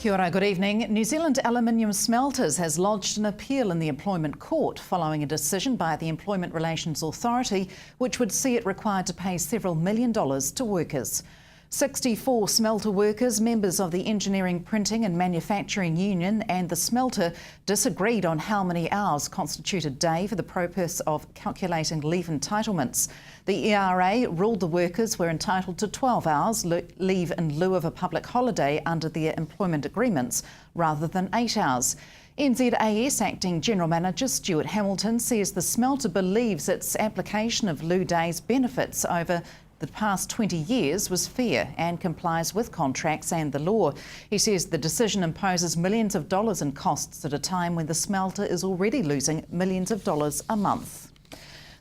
Kia ora, good evening. New Zealand Aluminium Smelters has lodged an appeal in the Employment Court following a decision by the Employment Relations Authority which would see it required to pay several $1 million to workers. 64 smelter workers, members of the Engineering, Printing and Manufacturing Union and the smelter disagreed on how many hours constitute a day for the purpose of calculating leave entitlements. The ERA ruled the workers were entitled to 12 hours leave in lieu of a public holiday under their employment agreements rather than 8 hours. NZAS Acting General Manager Stuart Hamilton says the smelter believes its application of lieu days benefits over the past 20 years was fair and complies with contracts and the law. He says the decision imposes millions of dollars in costs at a time when the smelter is already losing millions of dollars a month.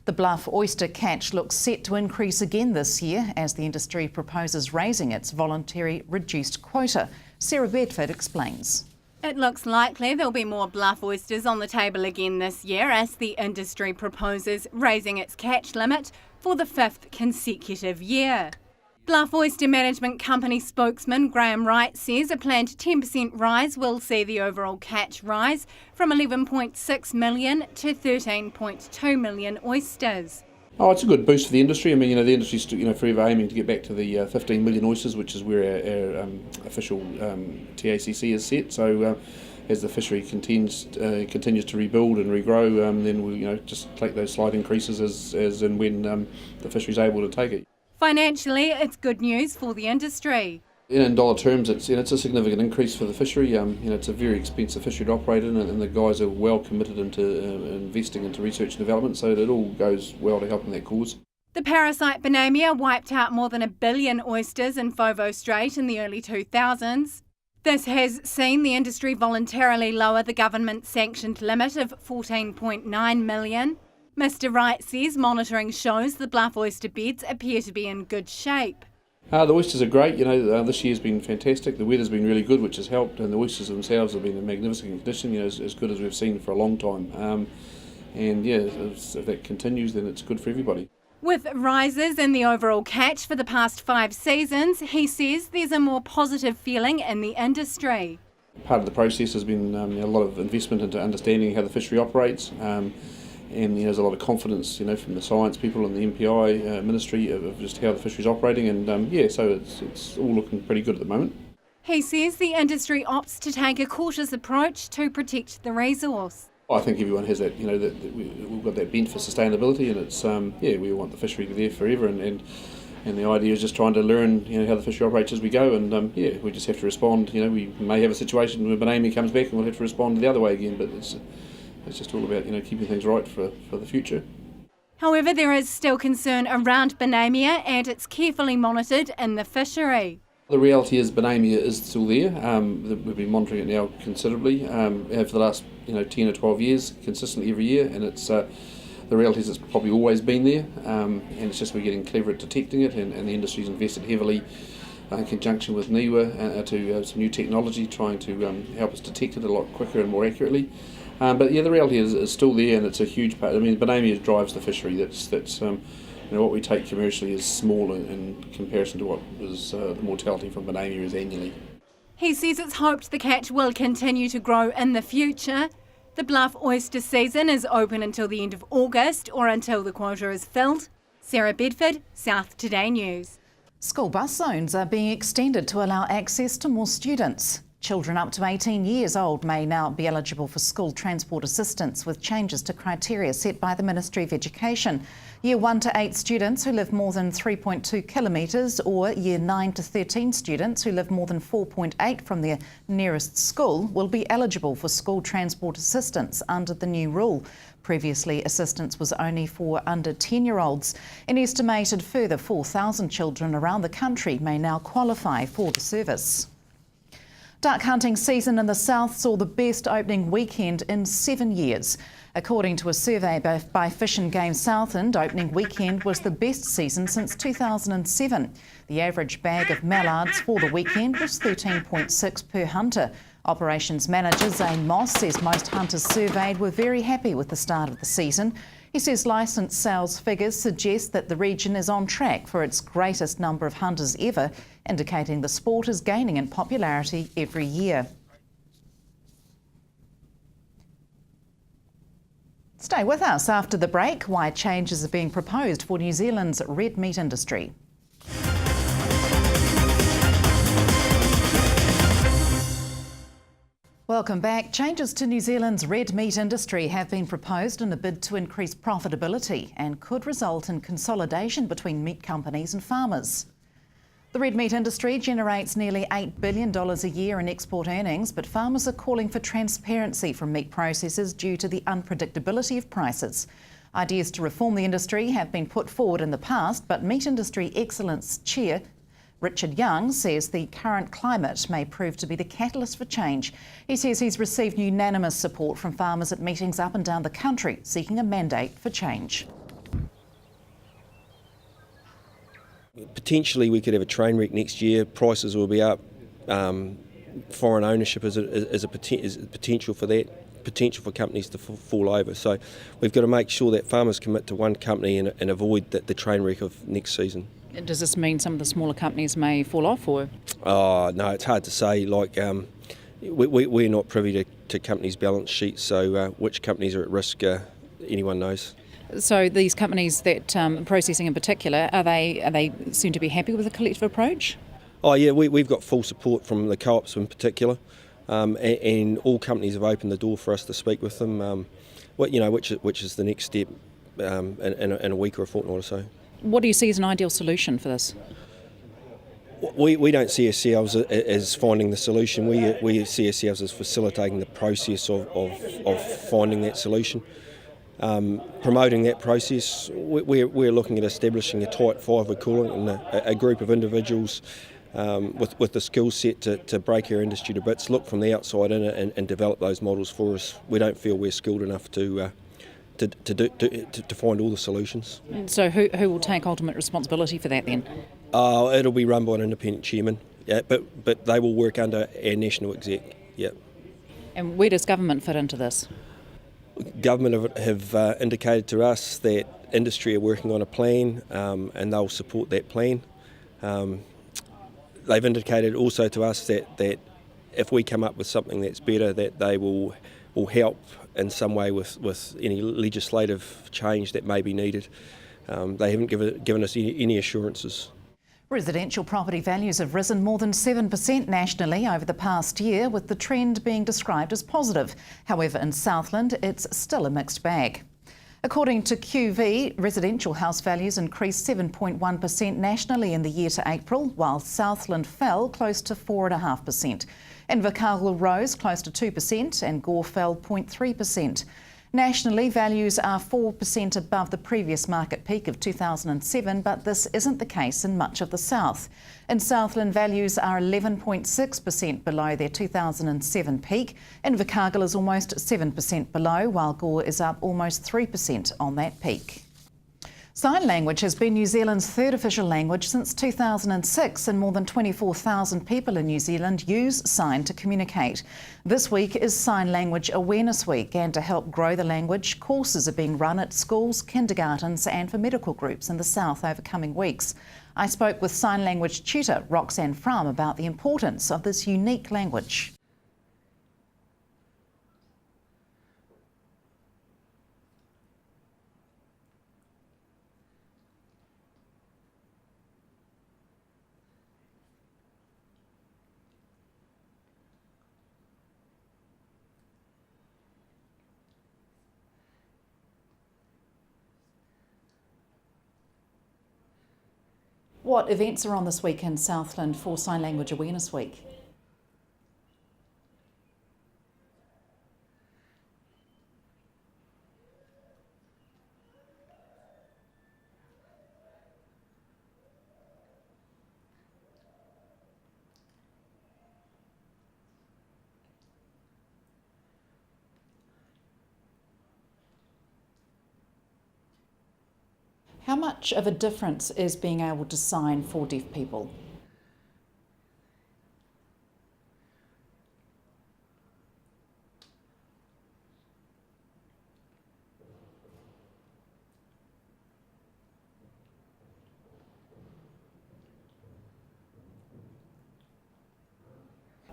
The Bluff oyster catch looks set to increase again this year as the industry proposes raising its voluntary reduced quota. Sarah Bedford explains. It looks likely there'll be more bluff oysters on the table again this year as the industry proposes raising its catch limit for the 5th consecutive year. Bluff Oyster Management Company spokesman Graham Wright says a planned 10% rise will see the overall catch rise from 11.6 million to 13.2 million oysters. Oh, it's a good boost for the industry. I mean, the industry's forever aiming to get back to the 15 million oysters, which is where our official TACC is set. So, as the fishery continues to rebuild and regrow, then we'll just take those slight increases as and when the fishery's able to take it. Financially, it's good news for the industry. In dollar terms, it's a significant increase for the fishery. It's a very expensive fishery to operate in, and the guys are well committed into investing into research and development, so it all goes well to helping that cause. The parasite Bonamia wiped out more than 1 billion oysters in Fovo Strait in the early 2000s. This has seen the industry voluntarily lower the government-sanctioned limit of 14.9 million. Mr. Wright says monitoring shows the bluff oyster beds appear to be in good shape. The oysters are great. This year's been fantastic. The weather's been really good, which has helped, and the oysters themselves have been in magnificent condition, as good as we've seen for a long time. If that continues, then it's good for everybody. With rises in the overall catch for the past 5 seasons, he says there's a more positive feeling in the industry. Part of the process has been a lot of investment into understanding how the fishery operates, and there's a lot of confidence, from the science people and the MPI ministry of just how the fishery's operating, and so it's all looking pretty good at the moment. He says the industry opts to take a cautious approach to protect the resource. I think everyone has that, that we've got that bent for sustainability, and it's we want the fishery to be there forever, and the idea is just trying to learn how the fishery operates as we go, and we just have to respond. We may have a situation where Bonamia comes back and we'll have to respond the other way again, but it's just all about keeping things right for the future. However, there is still concern around Bonamia, and it's carefully monitored in the fishery. The reality is Bonamia is still there. We've been monitoring it now considerably for the last 10 or 12 years, consistently every year, and it's the reality is it's probably always been there, and it's just we're getting clever at detecting it, and the industry's invested heavily in conjunction with NIWA to some new technology trying to help us detect it a lot quicker and more accurately. But the reality is it's still there, and it's a huge part. I mean, Bonamia drives the fishery. That's what we take commercially is small in comparison to what is the mortality from Bonamia is annually. He says it's hoped the catch will continue to grow in the future. The bluff oyster season is open until the end of August or until the quota is filled. Sarah Bedford, South Today News. School bus zones are being extended to allow access to more students. Children up to 18 years old may now be eligible for school transport assistance with changes to criteria set by the Ministry of Education. Year 1 to 8 students who live more than 3.2 kilometres or Year 9 to 13 students who live more than 4.8 from their nearest school will be eligible for school transport assistance under the new rule. Previously, assistance was only for under 10-year-olds. An estimated further 4,000 children around the country may now qualify for the service. Duck hunting season in the south saw the best opening weekend in 7 years. According to a survey by Fish and Game Southland, opening weekend was the best season since 2007. The average bag of mallards for the weekend was 13.6 per hunter. Operations manager Zane Moss says most hunters surveyed were very happy with the start of the season. He says licensed sales figures suggest that the region is on track for its greatest number of hunters ever, indicating the sport is gaining in popularity every year. Stay with us after the break. Why changes are being proposed for New Zealand's red meat industry. Welcome back. Changes to New Zealand's red meat industry have been proposed in a bid to increase profitability and could result in consolidation between meat companies and farmers. The red meat industry generates nearly $8 billion a year in export earnings, but farmers are calling for transparency from meat processors due to the unpredictability of prices. Ideas to reform the industry have been put forward in the past, but Meat Industry Excellence Chair Richard Young says the current climate may prove to be the catalyst for change. He says he's received unanimous support from farmers at meetings up and down the country seeking a mandate for change. Potentially we could have a train wreck next year, prices will be up, foreign ownership is a potential for that, potential for companies to fall over. So we've got to make sure that farmers commit to one company and avoid the train wreck of next season. Does this mean some of the smaller companies may fall off, or? Oh, no, it's hard to say. We're not privy to companies' balance sheets, so which companies are at risk, anyone knows. So these companies that processing in particular, are they seem to be happy with the collective approach? Oh yeah, we've got full support from the co-ops in particular, and all companies have opened the door for us to speak with them. Which is the next step in a week or a fortnight or so. What do you see as an ideal solution for this? We don't see ourselves as finding the solution. We see ourselves as facilitating the process of finding that solution. Promoting that process, we're looking at establishing a tight five, we call it, and a group of individuals with the skill set to break our industry to bits, look from the outside in and develop those models for us. We don't feel we're skilled enough to find all the solutions. So who will take ultimate responsibility for that then? It'll be run by an independent chairman, yeah, but they will work under our national exec. Yeah. And where does government fit into this? Government have indicated to us that industry are working on a plan, and they'll support that plan. They've indicated also to us that if we come up with something that's better, that they will help in some way with any legislative change that may be needed. They haven't given us any assurances. Residential property values have risen more than 7% nationally over the past year, with the trend being described as positive. However, in Southland, it's still a mixed bag. According to QV, residential house values increased 7.1% nationally in the year to April, while Southland fell close to 4.5%. Invercargill rose close to 2% and Gore fell 0.3%. Nationally, values are 4% above the previous market peak of 2007, but this isn't the case in much of the south. In Southland, values are 11.6% below their 2007 peak. Invercargill is almost 7% below, while Gore is up almost 3% on that peak. Sign language has been New Zealand's third official language since 2006, and more than 24,000 people in New Zealand use sign to communicate. This week is Sign Language Awareness Week, and to help grow the language, courses are being run at schools, kindergartens and for medical groups in the south over coming weeks. I spoke with sign language tutor Roxanne Frum about the importance of this unique language. What events are on this week in Southland for Sign Language Awareness Week? How much of a difference is being able to sign for deaf people?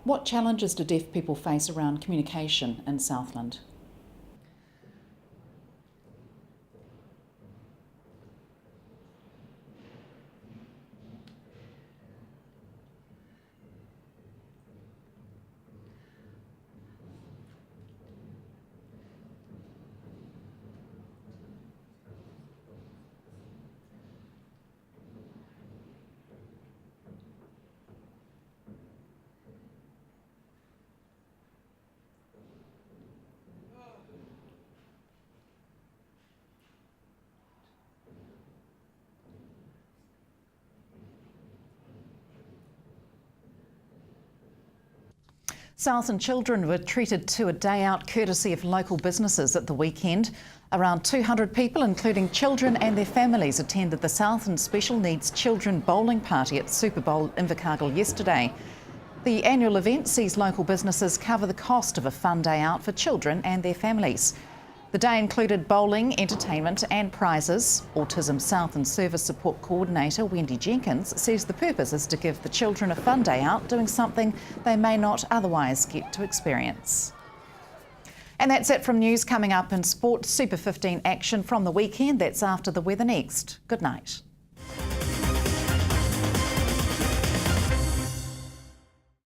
What challenges do deaf people face around communication in Southland? Southland children were treated to a day out courtesy of local businesses at the weekend. Around 200 people, including children and their families, attended the Southland Special Needs Children Bowling Party at Super Bowl Invercargill yesterday. The annual event sees local businesses cover the cost of a fun day out for children and their families. The day included bowling, entertainment and prizes. Autism Southland Service Support Coordinator Wendy Jenkins says the purpose is to give the children a fun day out doing something they may not otherwise get to experience. And that's it from news. Coming up in sport, Super 15 action from the weekend. That's after the weather next. Good night.